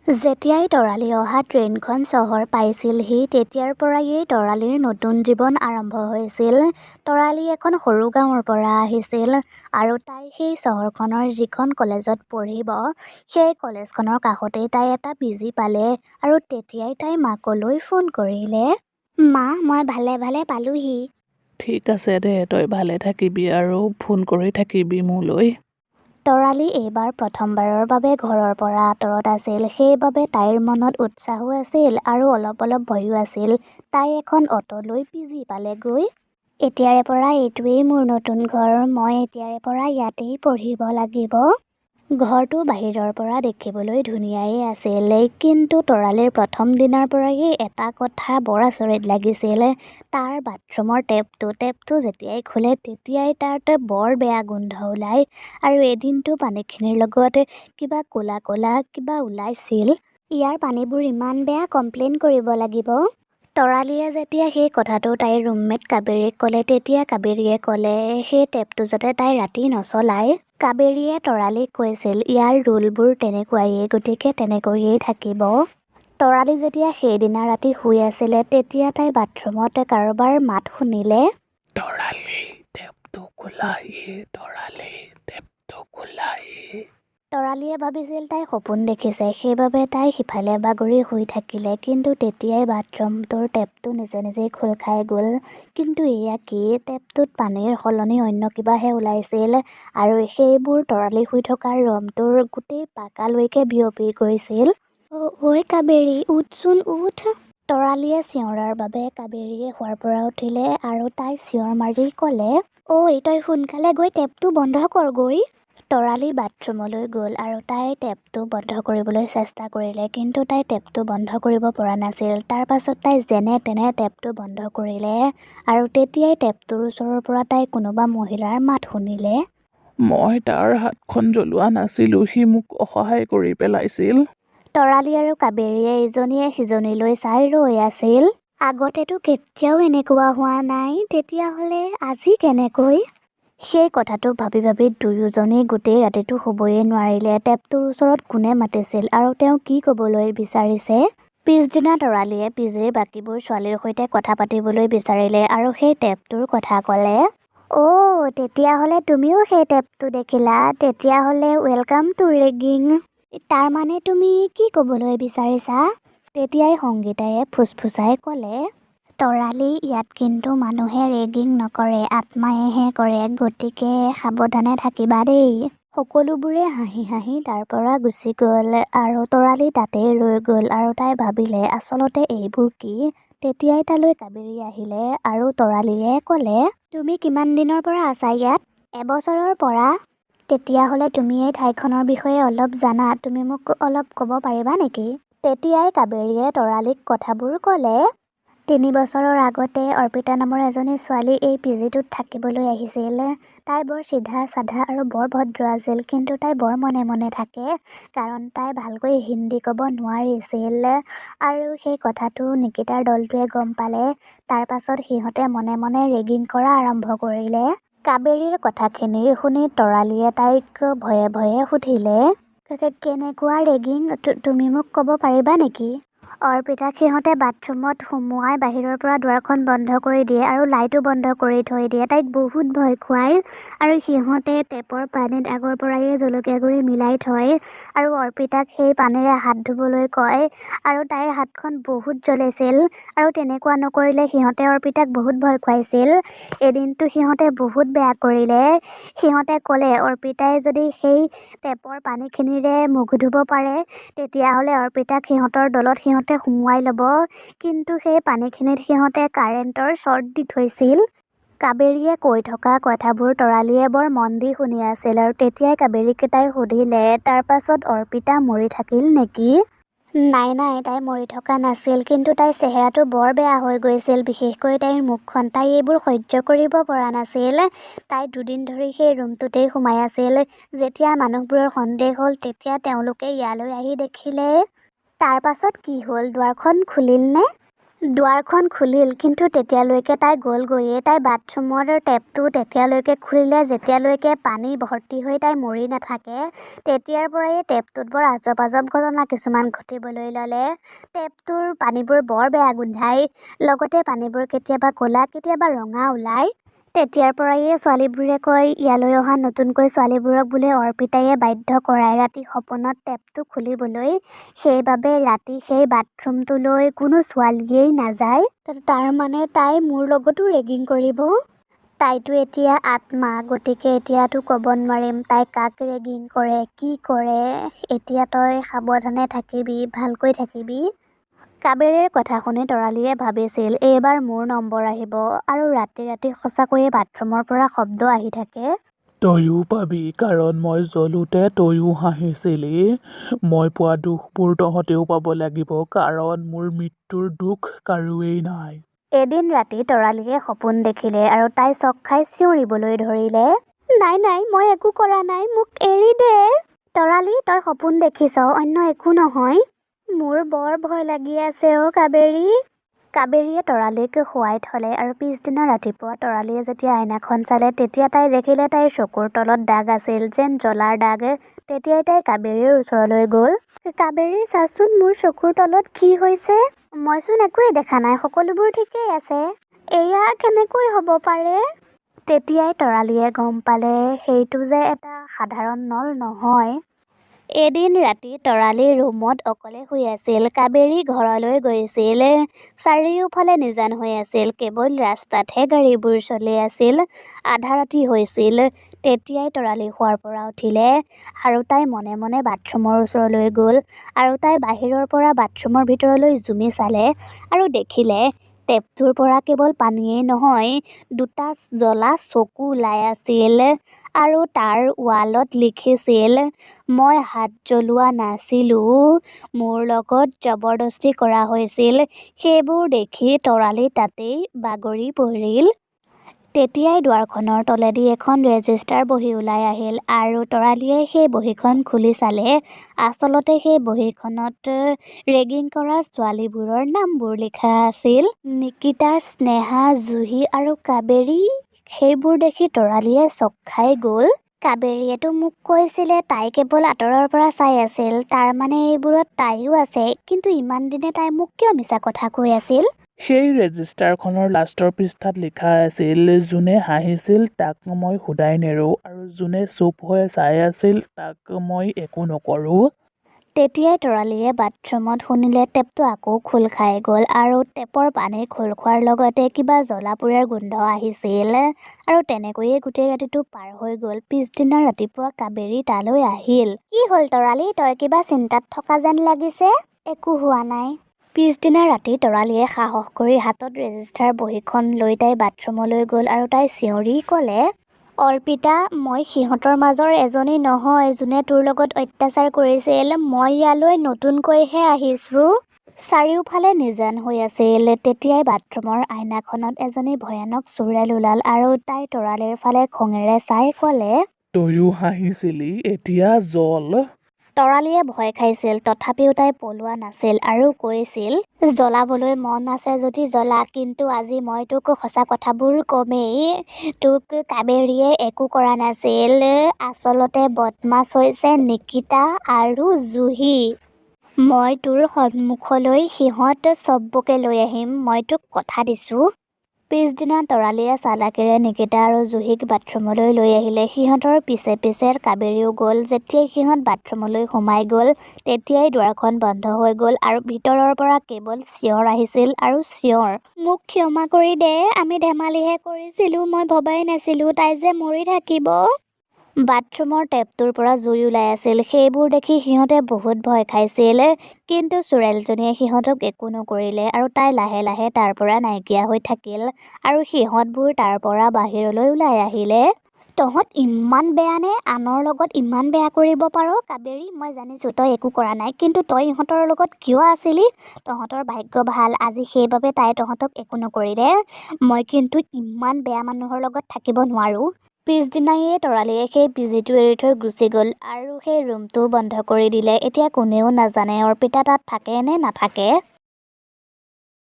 যেতিয়াই তৰালি অহা ট্ৰেইনখন চহৰ পাইছিলহি তেতিয়াৰ পৰাই তৰালিৰ নতুন জীৱন আৰম্ভ হৈছিল। তৰালি এখন সৰু গাঁৱৰ পৰা আহিছিল আৰু তাই সেই চহৰখনৰ যিখন কলেজত পঢ়িব সেই কলেজখনৰ কাষতেই তাই এটা পিজি পালে আৰু তেতিয়াই তাই মাকলৈ ফোন কৰিলে। মা, মই ভালে ভালে পালোহি। ঠিক আছে দে, তই ভালে থাকিবি আৰু ফোন কৰি থাকিবি মোলৈ। তৰালি এইবাৰ প্ৰথমবাৰৰ বাবে ঘৰৰ পৰা আঁতৰত আছিল, সেইবাবে তাইৰ মনত উৎসাহো আছিল আৰু অলপ অলপ ভয়ো আছিল। তাই এখন অটো লৈ পিজি পালেগৈ। এতিয়াৰে পৰা এইটোৱেই মোৰ নতুন ঘৰ, মই এতিয়াৰে পৰা ইয়াতেই পঢ়িব লাগিব। ঘৰটো বাহিৰৰ পৰা দেখিবলৈ ধুনীয়াই আছিল, কিন্তু তৰালিৰ প্ৰথম দিনাৰ পৰাই এটা কথা বৰ আচৰিত লাগিছিল। তাৰ বাথৰুমৰ টেপটো যেতিয়াই খোলে তেতিয়াই তাত বৰ বেয়া গোন্ধ ওলায় আৰু এদিনটো পানীখিনিৰ লগত কিবা ক'লা ক'লা কিবা ওলাইছিল। ইয়াৰ পানীবোৰ ইমান বেয়া, কমপ্লেইন কৰিব লাগিব। তৰালিয়ে যেতিয়া সেই কথাটো তাইৰ ৰুমমেট কাবেৰীক ক'লে তেতিয়া কাবেৰীয়ে ক'লে সেই টেপটো যাতে তাই ৰাতি নচলায়। কাবেৰীয়ে তৰালিক কৈছিল ইয়াৰ ৰুলবোৰ তেনেকুৱায়েই, গতিকে তেনেকৈয়ে থাকিব। তৰালি যেতিয়া সেইদিনা ৰাতি শুই আছিলে তেতিয়া তাই বাথৰুমত কাৰোবাৰ মাত শুনিলে। তৰালি, টেপটো খোলাহি, তৰালি, টেপটো খোলাহি। তৰালিয়ে ভাবিছিল তাই সপোন দেখিছে, সেইবাবে তাই সিফালে বাগৰি শুই থাকিলে, কিন্তু তেতিয়াই বাথৰুমটোৰ টেপটো নিজে নিজেই খোল খাই গ'ল। কিন্তু এয়া কি, টেপটোত পানীৰ সলনি অন্য কিবাহে ওলাইছিল আৰু সেইবোৰ তৰালি শুই থকা ৰুমটোৰ গোটেই পাকালৈকে বিয়পি গৈছিল। ঐ কাবেৰী, উঠচোন উঠ। তৰালিয়ে চিঞৰাৰ বাবে কাবেৰীয়ে শুৱাৰ পৰা উঠিলে আৰু তাই চিঞৰ মাৰি ক'লে, ঐ তই সোনকালে গৈ টেপটো বন্ধ কৰগৈ। তৰালি বাথৰুমলৈ গ'ল আৰু তাই টেপটো বন্ধ কৰিবলৈ চেষ্টা কৰিলে, কিন্তু তাই টেপটো বন্ধ কৰিব পৰা নাছিল। তাৰ পাছত তাই যেনে তেনে টেপটো বন্ধ কৰিলে আৰু তেতিয়াই টেপটোৰ ওচৰৰ পৰা তাই কোনোবা মহিলাৰ মাত শুনিলে। মই তাৰ হাতখন জ্বলোৱা নাছিলোঁ, সি মোক অসহায় কৰি পেলাইছিল। তৰালি আৰু কাবেৰীয়ে ইজনীয়ে সিজনীলৈ চাই ৰৈ আছিল। আগতেতো কেতিয়াও এনেকুৱা হোৱা নাই, তেতিয়াহ'লে আজি কেনেকৈ? সেই কথাটো ভাবি ভাবি দুয়োজনেই গোটেই ৰাতিটো শুবই নোৱাৰিলে। টেপটোৰ ওচৰত কোনে মাতিছিল আৰু তেওঁ কি ক'বলৈ বিচাৰিছে? পিছদিনা তৰালিয়ে পিজিৰ বাকীবোৰ ছোৱালীৰ সৈতে কথা পাতিবলৈ বিচাৰিলে আৰু সেই টেপটোৰ কথা ক'লে। তেতিয়াহ'লে তুমিও সেই টেপটো দেখিলা, তেতিয়াহ'লে ৱেলকাম টু ৰেগিং। তাৰমানে তুমি কি ক'বলৈ বিচাৰিছা? তেতিয়াই সংগীতাই ফুচফুচাই ক'লে, তৰালি, ইয়াত কিন্তু মানুহে ৰেগিং নকৰে, আত্মাইহে কৰে, গতিকে সাৱধানে থাকিবা দেই। সকলোবোৰে হাঁহি হাঁহি তাৰ পৰা গুচি গ'ল আৰু তৰালি তাতেই ৰৈ গ'ল আৰু তাই ভাবিলে আচলতে এইবোৰ কি? তেতিয়াই তালৈ কাবেৰী আহিলে আৰু তৰালিয়ে ক'লে, তুমি কিমান দিনৰ পৰা আছা ইয়াত? 1 বছৰৰ পৰা। তেতিয়াহ'লে তুমি এই ঠাইখনৰ বিষয়ে অলপ জানা, তুমি মোক অলপ ক'ব পাৰিবা নেকি? তেতিয়াই কাবেৰীয়ে তৰালিক কথাবোৰ ক'লে। 3 বছৰৰ আগতে অৰ্পিতা নামৰ এজনী ছোৱালী এই পিজিটোত থাকিবলৈ আহিছিল। তাই বৰ চিধা চাধা আৰু বৰ ভদ্ৰ আছিল, কিন্তু তাই বৰ মনে মনে থাকে, কাৰণ তাই ভালকৈ হিন্দী ক'ব নোৱাৰিছিল আৰু সেই কথাটো নিকিতাৰ দলটোৱে গম পালে। তাৰ পাছত সিহঁতে মনে মনে ৰেগিং কৰা আৰম্ভ কৰিলে। কাবেৰীৰ কথাখিনি শুনি তৰালিয়ে তাইক ভয়ে ভয়ে সুধিলে, কেনেকুৱা ৰেগিং, তুমি মোক ক'ব পাৰিবা নেকি? অৰ্পিতাক সিহঁতে বাথৰুমত সুমুৱাই বাহিৰৰ পৰা দুৱাৰখন বন্ধ কৰি দিয়ে আৰু লাইটো বন্ধ কৰি থৈ দিয়ে। তাইক বহুত ভয় খুৱায় আৰু সিহঁতে টেপৰ পানীত আগৰ পৰাই জলকীয়া গুড়ি মিলাই থয় আৰু অৰ্পিতাক সেই পানীৰে হাত ধুবলৈ কয় আৰু তাইৰ হাতখন বহুত জ্বলিছিল আৰু তেনেকুৱা নকৰিলে সিহঁতে অৰ্পিতাক বহুত ভয় খুৱাইছিল। এদিনটো সিহঁতে বহুত বেয়া কৰিলে। সিহঁতে ক'লে অৰ্পিতাই যদি সেই টেপৰ পানীখিনিৰে মুখ ধুব পাৰে তেতিয়াহ'লে অৰ্পিতাক সিহঁতৰ দলত সিহঁতে সুমুৱাই ল'ব, কিন্তু সেই পানীখিনিত সিহঁতে কাৰেণ্টৰ শ্বৰ্ট দি থৈছিল। কাবেৰীয়ে কৈ থকা কথাবোৰ তৰালিয়ে বৰ মন দি শুনি আছিল আৰু তেতিয়াই কাবেৰীক তাই সুধিলে, তাৰ পাছত অৰ্পিতা মৰি থাকিল নেকি? নাই, তাই মৰি থকা নাছিল, কিন্তু তাইৰ চেহেৰাটো বৰ বেয়া হৈ গৈছিল, বিশেষকৈ তাইৰ মুখখন। তাই এইবোৰ সহ্য কৰিব পৰা নাছিল। তাই 2 দিন ধৰি সেই ৰুমটোতেই সোমাই আছিল। যেতিয়া মানুহবোৰৰ সন্দেহ হ'ল তেতিয়া তেওঁলোকে ইয়ালৈ আহি দেখিলে। তাৰ পাছত কি হ'ল, দুৱাৰখন খুলিল নে? দুৱাৰখন খুলিল, কিন্তু তেতিয়ালৈকে তাই গ'লগৈয়ে। তাই বাথৰুমৰ টেপটো তেতিয়ালৈকে খুলিলে যেতিয়ালৈকে পানী ভৰ্তি হৈ তাই মৰি নাথাকে। তেতিয়াৰ পৰাই টেপটোত বৰ আজব আজব ঘটনা কিছুমান ঘটিবলৈ ল'লে। টেপটোৰ পানীবোৰ বৰ বেয়া গোন্ধায়, লগতে পানীবোৰ কেতিয়াবা ক'লা কেতিয়াবা ৰঙা ওলায়। তেতিয়াৰ পৰাই ছোৱালীবোৰে কয়, ইয়ালৈ অহা নতুনকৈ ছোৱালীবোৰক বোলে অৰ্পিতায়ে বাধ্য কৰায় ৰাতি সপোনত টেপটো খুলিবলৈ। সেইবাবে ৰাতি সেই বাথৰুমটোলৈ কোনো ছোৱালীয়েই নাযায়। তাৰ মানে তাই মোৰ লগতো ৰেগিং কৰিব। তাইতো এতিয়া আত্মা, গতিকে এতিয়াতো ক'ব নোৱাৰিম তাই কাক ৰেগিং কৰে, কি কৰে। এতিয়া তই সাৱধানে থাকিবি, ভালকৈ থাকিবি। কাবেৰীৰ কথা শুনি তৰালীয়ে ভাবিছিল এইবাৰ মোৰ নম্বৰ আহিব, আৰু ৰাতি ৰাতি সঁচাকৈয়ে বাথৰুমৰ পৰা শব্দ আহি থাকে। তয়ো পাবি, কাৰণ মই জ্বলোতে তয়ো হাঁহিছিলি। মই পোৱা দুখবোৰ তহঁতেও পাব লাগিব, কাৰণ মোৰ মৃত্যুৰ দুখ কাৰোৱেই নাই। এদিন ৰাতি তৰালীয়ে সপোন দেখিলে আৰু তাই চক খাই চিঞৰিবলৈ ধৰিলে। নাই নাই, মই একো কৰা নাই, মোক এৰি দে। তৰালী, তই সপোন দেখিছ, অন্য একো নহয়। মোৰ বৰ ভয় লাগি আছে অ' কাবেৰী। কাবেৰীয়ে তৰালীক শুৱাই থলে, আৰু পিছদিনা ৰাতিপুৱা তৰালীয়ে যেতিয়া আইনাখন চালে তেতিয়া তাই দেখিলে তাইৰ চকুৰ তলত দাগ আছিল, যেন জ্বলাৰ দাগ। তেতিয়াই তাই কাবেৰীৰ ওচৰলৈ গ'ল। কাবেৰী, চাচোন মোৰ চকুৰ তলত কি হৈছে। মইচোন একোৱেই দেখা নাই, সকলোবোৰ ঠিকেই আছে। এয়া কেনেকৈ হ'ব পাৰে? তেতিয়াই তৰালীয়ে গম পালে সেইটো যে এটা সাধাৰণ নল নহয়। এদিন ৰাতি তৰালী ৰুমত অকলে শুই আছিল। কাবেৰী ঘৰলৈ গৈছিল। চাৰিওফালে নিজান হৈ আছিল, কেৱল ৰাস্তাতহে গাড়ীবোৰ চলি আছিল। আধা ৰাতি হৈছিল। তেতিয়াই তৰালী শুৱাৰ পৰা উঠিলে, আৰু তাই মনে মনে বাথৰুমৰ ওচৰলৈ গ'ল, আৰু তাই বাহিৰৰ পৰা বাথৰুমৰ ভিতৰলৈ জুমি চালে, আৰু দেখিলে টেপটোৰ পৰা কেৱল পানীয়েই নহয়, দুটা জ্বলা চকু ওলাই আছিল, আৰু তাৰ ৱালত লিখিছিল, মই হাত জ্বলোৱা নাছিলোঁ, মোৰ লগত জবৰদস্তি কৰা হৈছিল। সেইবোৰ দেখি তৰালী তাতেই বাগৰি পৰিল। তেতিয়াই দুৱাৰখনৰ তলেদি এখন ৰেজিষ্টাৰ বহী ওলাই আহিল, আৰু তৰালীয়ে সেই বহীখন খুলি চালে। আচলতে সেই বহীখনত ৰেগিং কৰা ছোৱালীবোৰৰ নামবোৰ লিখা আছিল। নিকিতা, স্নেহা, জুহি আৰু কাবেৰী। সেইবোৰ দেখি তৰালীয়ে চক খাই গ'ল। কাবেৰীয়েতো মোক কৈছিলে তাই কেৱল আঁতৰৰ পৰা চাই আছিল, তাৰ মানে এইবোৰত তাইও আছে, কিন্তু ইমান দিনে তাই মোক কিয় মিছা কথা কৈ আছিল? সেই ৰেজিষ্টাৰখনৰ লাষ্টৰ পৃষ্ঠাত লিখা আছিল, যোনে হাঁহিছিল তাক মই শুদাই নেৰোঁ, আৰু যোনে চুপ হৈ চাই আছিল তাক মই একো নকৰোঁ। তেতিয়াই তৰালীয়ে বাথৰুমত শুনিলে টেপটো আকৌ খোল খাই গ'ল, আৰু টেপৰ পানী খোল খোৱাৰ লগতে কিবা জ্বলাপুৰাৰ গোন্ধ আহিছিল, আৰু তেনেকৈয়ে গোটেই ৰাতিটো পাৰ হৈ গ'ল। পিছদিনা ৰাতিপুৱা কাবেৰী তালৈ আহিল। কি হ'ল তৰালী, তই কিবা চিন্তাত থকা যেন লাগিছে? একো হোৱা নাই। পিছদিনা ৰাতি তৰালীয়ে সাহস কৰি হাতত ৰেজিষ্টাৰ বহীখন লৈ তাই বাথৰুমলৈ গ'ল, আৰু তাই চিঞৰি ক'লে, অৰ্পিতা, মই সিহঁতৰ মাজৰ এজনী নহয় যোনে তোৰ লগত অত্যাচাৰ কৰিছিল। মই ইয়ালৈ নতুনকৈহে আহিছোঁ। চাৰিওফালে নিজান হৈ আছিল। তেতিয়াই বাথৰুমৰ আইনাখনত এজনী ভয়ানক চোৰেল ওলাল, আৰু তাই তৰালীৰ ফালে খঙেৰে চাই ক'লে, তয়ো হাঁহিছিলি, এতিয়া জ্বল। তৰালীয়ে ভয় খাইছিল, তথাপিও তাই পলোৱা নাছিল, আৰু কৈছিল, জ্বলাবলৈ মন আছে যদি জ্বলা, কিন্তু আজি মই তোক সঁচা কথাবোৰ কমেই। তোক কাবেৰীয়ে একো কৰা নাছিল। আচলতে বদমাছ হৈছে নিকিতা আৰু জুহি। মই তোৰ সন্মুখলৈ সিহঁত চবকে লৈ আহিম, মই তোক কথা দিছোঁ। পিছদিনা তৰালীয়ে চালাকিৰে নিকিতা আৰু জুহিক বাথৰুমলৈ লৈ আহিলে। সিহঁতৰ পিছে পিছে কাবেৰীও গ'ল। যেতিয়াই সিহঁত বাথৰুমলৈ সোমাই গ'ল, তেতিয়াই দুৱাৰখন বন্ধ হৈ গ'ল, আৰু ভিতৰৰ পৰা কেৱল চিঞৰ আহিছিল আৰু চিঞৰ। মোক ক্ষমা কৰি দে, আমি ধেমালিহে কৰিছিলোঁ, মই ভবাই নাছিলোঁ তাই যে মৰি থাকিব। বাথৰুমৰ টেপটোৰ পৰা জুই ওলাই আছিল। সেইবোৰ দেখি সিহঁতে বহুত ভয় খাইছিল, কিন্তু চোৰেলজনীয়ে সিহঁতক একো নকৰিলে, আৰু তাই লাহে লাহে তাৰ পৰা নাইকিয়া হৈ থাকিল, আৰু সিহঁতবোৰ তাৰ পৰা বাহিৰলৈ ওলাই আহিলে। তহঁত ইমান বেয়া নে, আনৰ লগত ইমান বেয়া কৰিব পাৰ? কাবেৰী, মই জানিছোঁ তই একো কৰা নাই, কিন্তু তই ইহঁতৰ লগত কিয় আছিলি? তহঁতৰ ভাগ্য ভাল, আজি সেইবাবে তাই তহঁতক একো নকৰিলে। মই কিন্তু ইমান বেয়া মানুহৰ লগত থাকিব নোৱাৰোঁ। পিছদিনাই তৰালীয়ে সেই পিজিটো এৰি থৈ গুচি গ'ল, আৰু সেই ৰুমটো বন্ধ কৰি দিলে। এতিয়া কোনেও নাজানে অৰ্পিতা তাত থাকে নে নাথাকে।